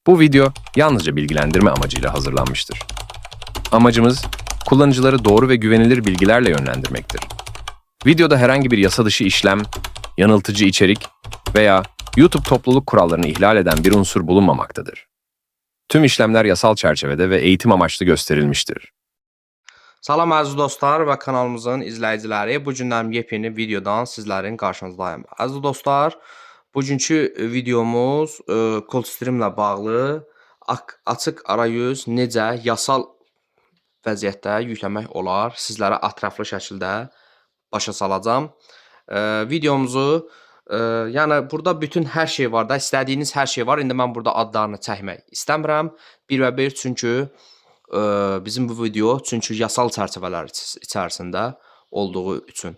Bu video yalnızca bilgilendirme amacıyla hazırlanmıştır. Amacımız, kullanıcıları doğru ve güvenilir bilgilerle yönlendirmektir. Videoda herhangi bir yasa dışı işlem, yanıltıcı içerik veya YouTube topluluk kurallarını ihlal eden bir unsur bulunmamaktadır. Tüm işlemler yasal çerçevede ve eğitim amaçlı gösterilmiştir. Salam əziz dostlar və kanalımızın izləyiciləri. Bu gündən yepyeni videodan sizlərin qarşınızdayım. Əziz dostlar, bugünkü videomuz Coldstream ilə bağlı açıq arayüz necə yasal vəziyyətdə yükləmək olar, sizlərə ətraflı şəkildə başa salacağım. Videomuzu, yəni burada bütün hər şey var da, istədiyiniz hər şey var. İndi mən burada adlarını çəkmək istəmirəm. Bir və bir çünki bizim bu video yasal çərçivələr içərisində olduğu üçün.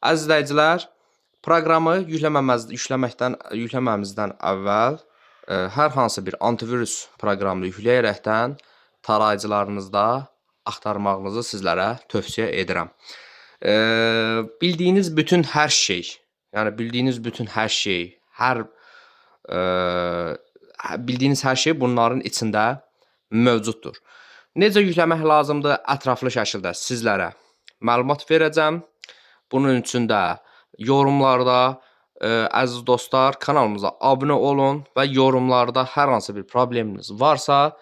Əziz izləyicilər, proqramı yükləməmizdən əvvəl hər hansı bir antivirus proqramını yükləyərəkdən tarayıcılarınızda axtarmağınızı sizlərə tövsiyə edirəm. Bildiyiniz bütün hər şey, bildiyiniz hər şey bunların içində mövcuddur. Necə yükləmək lazımdır? Ətraflı şəkildə sizlərə məlumat verəcəm. Bunun üçün də yorumlarda, əziz dostlar, kanalımıza abunə olun və yorumlarda hər hansı bir probleminiz varsa,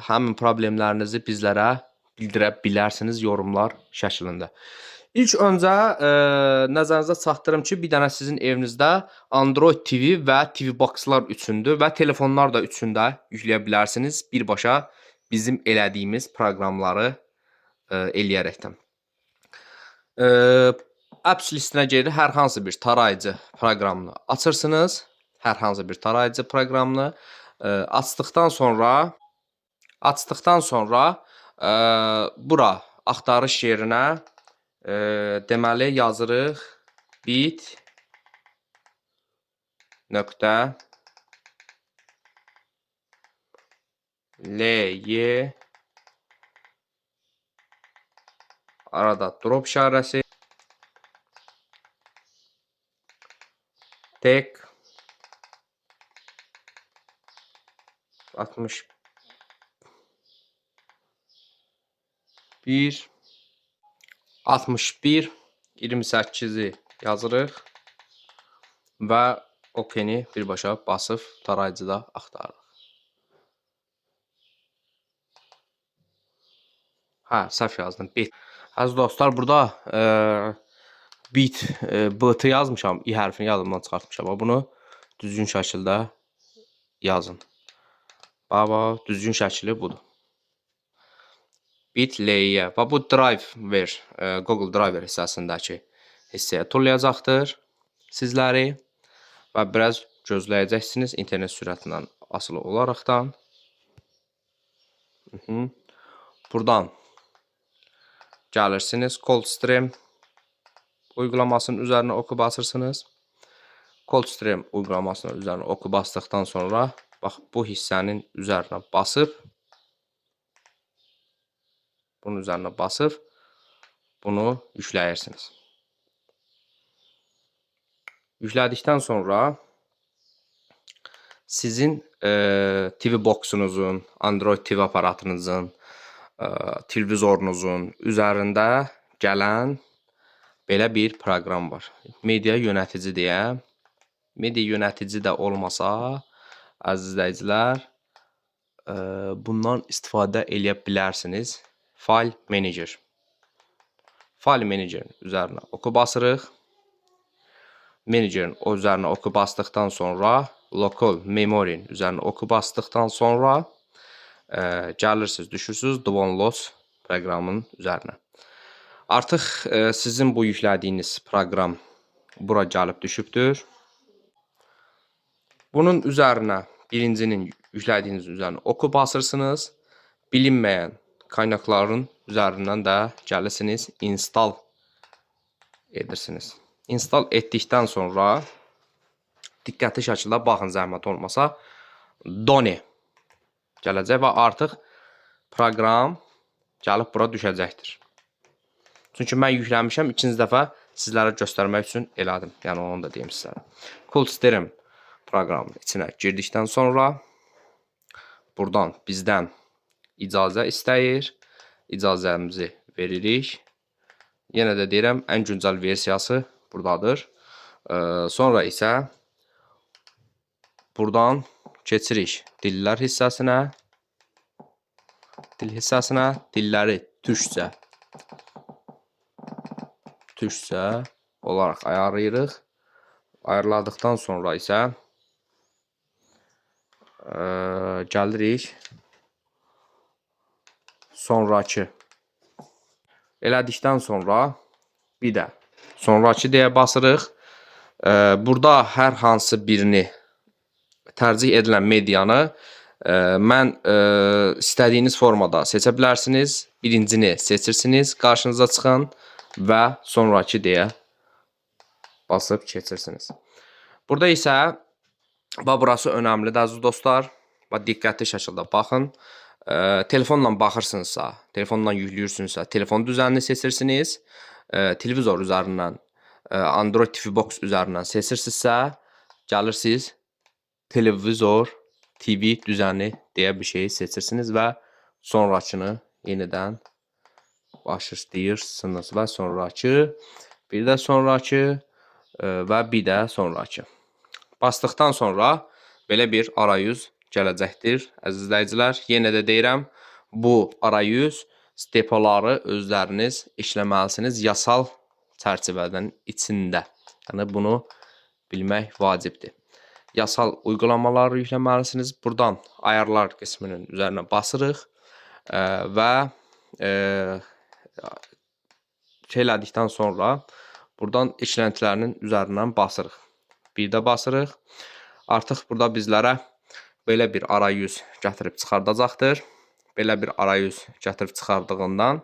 həmin problemlərinizi bizlərə bildirə bilərsiniz yorumlar şəklində. İlk öncə nəzərinizə çatdırım ki, bir dənə sizin evinizdə Android TV və TV Boxlar üçündür və telefonlar da üçündə yükləyə bilərsiniz birbaşa bizim elədiyimiz proqramları eləyərəkdən. Apps listinə gedir, hər hansı bir tarayıcı proqramını açırsınız. Hər hansı bir tarayıcı proqramını açdıqdan sonra bura axtarış yerinə deməli yazırıq bit nöqtə ly arada drop işarəsi tek 61 28-i yazırıq və OK-ni birbaşa basıb tarayıcıda axtarırıq. Səhv yazdım. Bit. Əziz dostlar, burada bit, BT yazmışam. İ hərfini yadımdan çıxartmışam. Bunu düzgün şəkildə yazın. Düzgün şəkli budur. Bit ly və bu driver, Google Driver hissəsindəki hissəyə tullayacaqdır sizləri və biraz gözləyəcəksiniz internet sürətindən asılı olaraqdan. Buradan gəlirsiniz, Coldstream uygulamasının üzərinə oku basırsınız. Coldstream uygulamasının üzərinə oku basdıqdan sonra bax bu hissənin üzərinə basıb bunu yükləyirsiniz. Yüklədikdən sonra sizin TV boxunuzun, Android TV aparatınızın, televizorunuzun üzərində gələn belə bir proqram var. Media yönetici deyə. Media yönetici də olmasa, əziz izləyicilər, bundan istifadə edə bilərsiniz. File Manager. File Manager'in üzərinə oku basırıq. Manager'in o üzərinə oku basdıqdan sonra Local Memory'nin üzərinə oku basdıqdan sonra gəlirsiniz, düşürsünüz Download proqramının üzərinə. Artıq sizin bu yüklədiyiniz proqram bura gəlib düşübdür. Bunun üzərinə birincinin yüklədiyiniz üzərinə oku basırsınız. Bilinməyən qaynaqların üzərindən də gəlirsiniz, install edirsiniz. İnstall etdikdən sonra diqqətli şəkildə baxın, zəhmət olmasa Doni gələcək və artıq proqram gəlib bura düşəcəkdir. Çünki mən yükləmişəm, ikinci dəfə sizlərə göstərmək üçün elədim. Yəni onu da deyim sizlərə. Coldstream proqramının içinə girdikdən sonra buradan bizdən icazə istəyir. İcazəmizi veririk. Yenə də deyirəm, ən güncəl versiyası buradadır. Sonra isə buradan keçirik dillər hissəsinə. Dil hissəsinə dilləri türkcə olaraq ayarlayırıq. Ayarladıqdan sonra isə gəlirik sonrakı. Elədikdən sonra bir də sonrakı deyə basırıq. Burada hər hansı birini tərcih edilən medianı mən istədiyiniz formada seçə bilərsiniz. Birincini seçirsiniz, qarşınıza çıxan və sonrakı deyə basıb keçirsiniz. Burada isə burası önəmlidir əziz dostlar. Diqqətli şəkildə baxın. Telefonla baxırsınızsa, telefonla yükləyirsinizsə, telefon düzənini seçirsiniz. Televizor üzərindən, Android TV Box üzərindən seçirsinizsə, gəlirsiniz televizor TV düzəni deyə bir şeyi seçirsiniz və sonrakını yenidən başlayırsınız və sonrakı, bir də sonrakı və bir də sonrakı. Basdıqdan sonra belə bir arayüz gələcəkdir əziz izləyicilər. Yenə də deyirəm, bu arayüz depoları özləriniz işləməlisiniz yasal çərçivədən içində. Yəni bunu bilmək vacibdir. Yasal uygulamaları yükləməlisiniz. Buradan ayarlar qisminin üzərinə basırıq və elədikdən sonra buradan işləntilərinin üzərindən basırıq. Bir də basırıq. Artıq burada bizlərə belə bir arayüz gətirib çıxardacaqdır. Belə bir arayüz gətirib çıxardığından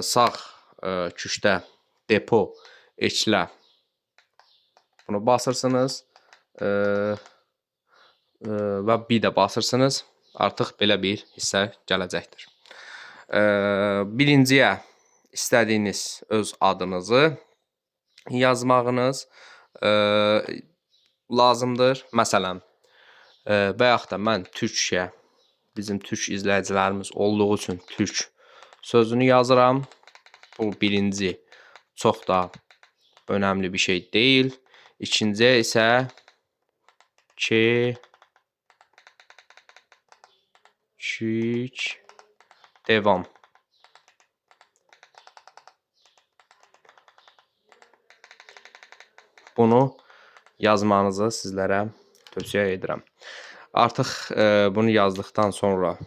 sağ küşdə depo eklə bunu basırsınız və bir də basırsınız. Artıq belə bir hissə gələcəkdir. Birinciyə istədiyiniz öz adınızı yazmağınız lazımdır. Məsələn, və yaxud da mən Türkiyə, bizim türk izləyicilərimiz olduğu üçün türk sözünü yazıram. Bu birinci çox da önəmli bir şey deyil. İkinci isə devam. Bunu yazmanızı sizlərə tövsiyə edirəm. Artıq bunu yazdıqdan sonra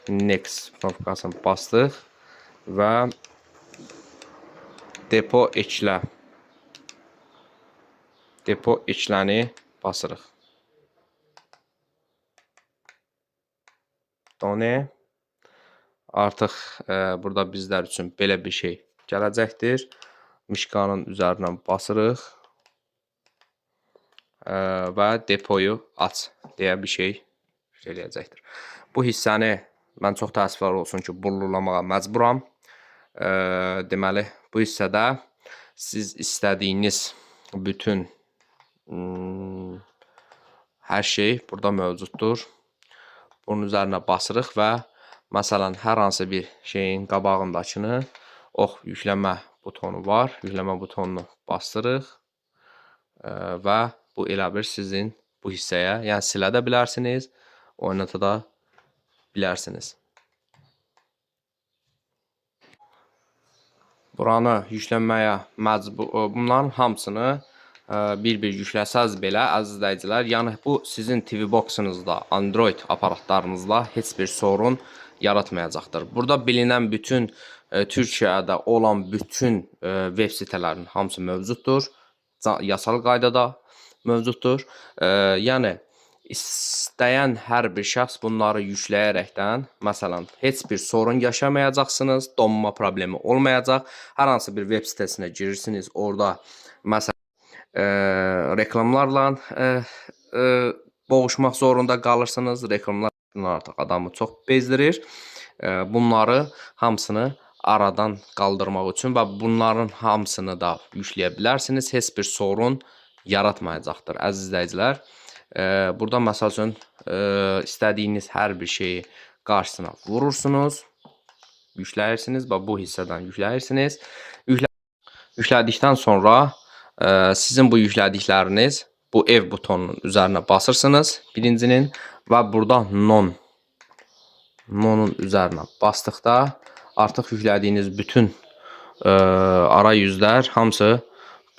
next knopkasını bastıq və depo ekləni basırıq. Artıq burada bizlər üçün belə bir şey gələcəkdir. Mişqanın üzərindən basırıq və depoyu aç deyə bir şey eləyəcəkdir. Bu hissəni mən çox təəssüflər olsun ki, blurlamağa məcburam. Deməli, bu hissədə siz istədiyiniz bütün hər şey burada mövcuddur. Bunun üzərinə basırıq və məsələn, hər hansı bir şeyin qabağındakını ox yükləmə butonu var. Yükləmə butonunu bastırıq və bu elə bir sizin bu hissəyə, yəni silə də bilərsiniz, oynata da bilərsiniz. Buranı yüklənməyə məcbur, bunların hamısını bir-bir yükləsəz belə, əziz izləyicilər, yəni bu sizin TV Box-unuzda, Android aparatlarınızla heç bir sorun yaratmayacaqdır. Burada bilinən bütün Türkiyədə olan bütün web sitələrin hamısı mövcuddur. Yasal qaydada mövcuddur. Yəni istəyən hər bir şəxs bunları yükləyərəkdən, məsələn, heç bir sorun yaşamayacaqsınız, donma problemi olmayacaq. Hər hansı bir web sitəsinə girirsiniz, orada məsələn reklamlarla boğuşmaq zorunda qalırsınız. Reklamlar artıq adamı çox bezdirir. Bunları hamısını aradan qaldırmaq üçün və bunların hamısını da yükləyə bilərsiniz. Heç bir sorun yaratmayacaqdır əziz izləyicilər. Burada məsəl üçün istədiyiniz hər bir şeyi qarşısına vurursunuz. Yükləyirsiniz. Bax, bu hissədən yükləyirsiniz. Yüklədikdən sonra sizin bu yüklədikləriniz bu ev butonunun üzərinə basırsınız. Birincinin və burada nonun üzərinə basdıqda artıq yüklədiyiniz bütün arayüzlər hamısı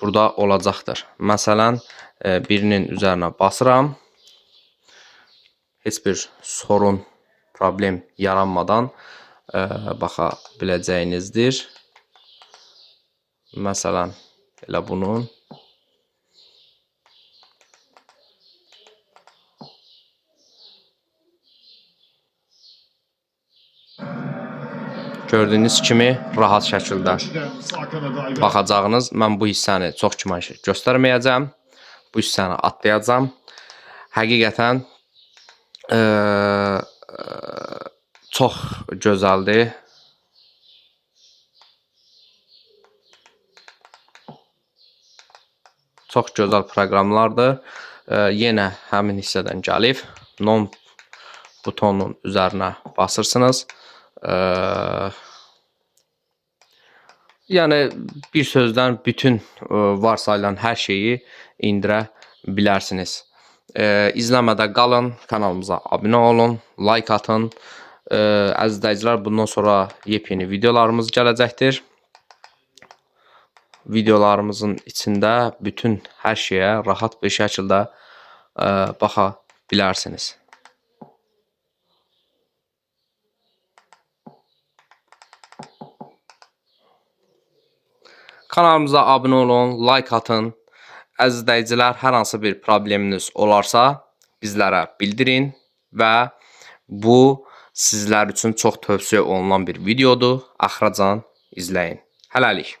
burada olacaqdır. Məsələn, birinin üzərinə basıram. Heç bir sorun, problem yaranmadan baxa biləcəyinizdir. Məsələn, elə bunun. Gördüyünüz kimi rahat şəkildə baxacağınız. Mən bu hissəni çox kime göstərməyəcəm. Bu hissəni atlayacağım. Həqiqətən çox gözəldir. Çox gözəl proqramlardır. Yenə həmin hissədən gəlib non butonunun üzərinə basırsınız. Yəni bir sözdən bütün varsayılan hər şeyi indirə bilərsiniz. İzləmədə qalın, kanalımıza abunə olun, like atın. Əziz izləyicilər, bundan sonra yepyeni videolarımız gələcəkdir. Videolarımızın içində bütün hər şeyə rahat bir şəkildə baxa bilərsiniz. Kanalımıza abunə olun, like atın. Əziz izləyicilər, hər hansı bir probleminiz olarsa bizlərə bildirin və bu sizlər üçün çox tövsiyə olunan bir videodur. Axıracan izləyin. Hələlik.